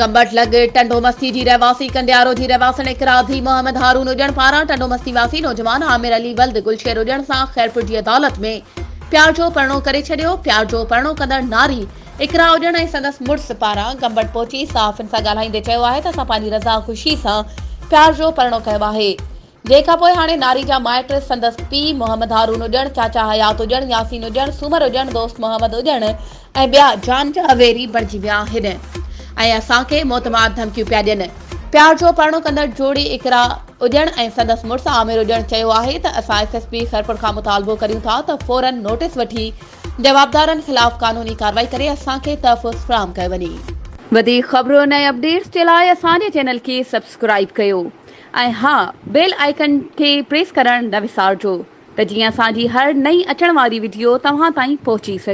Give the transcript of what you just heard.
गंबट लग टंडोमस्ती जी रहवासी कंडियारो जी रहवासन इकराधी मोहम्मद हारून हुजण पारां टंडोमस्ती वासी नौजवान आमिर अली वल्द गुलशेर हुजण सां खैरपुर जी अदालत में प्यार जो परणो करे छडि॒यो। प्यार जो परणो कंदड़ नारी इकरा हुजण ऐं संदसि मुड़िस पारां गंबट पहुची साफ़िन सां ॻाल्हाईंदे चयो आहे त असां पंहिंजी रज़ा ख़ुशी सां प्यार जो परणो कयो आहे। जंहिंखां पोइ हाणे नारी जा माइट संदसि पीउ मोहम्मद हारून हुजण, चाचा हयात हुजण, यासीन हुजण, सूमर हुजण, दोस्त मोहम्मद हुजण ऐं ॿिया जान जा वेरी बणिजी विया आहिनि ऐं असांखे मोतमाद धमकियूं पिया ॾियनि। प्यार जो परणो कंदड़ जोड़ी इकरा हुजण ऐं संदसि मुड़ुस आमिर हुजण चयो आहे त असां SSP खैरपुर खां मुतालबो करियूं था त फौरन नोटिस वठी जवाबदारनि ख़िलाफ़ कानूनी कार्रवाई करे असांखे तहफ़ुज़ फ़राहम कयो वञे। वधीक ख़बरुनि ऐं अपडेट्स जे लाइ असांजे चैनल खे सब्सक्राइब कयो ऐं हा, बेल आइकन खे प्रेस करणु न विसारिजो त जीअं असांजी हर नई अचण वारी वीडियो तव्हां ताईं पहुची सघे।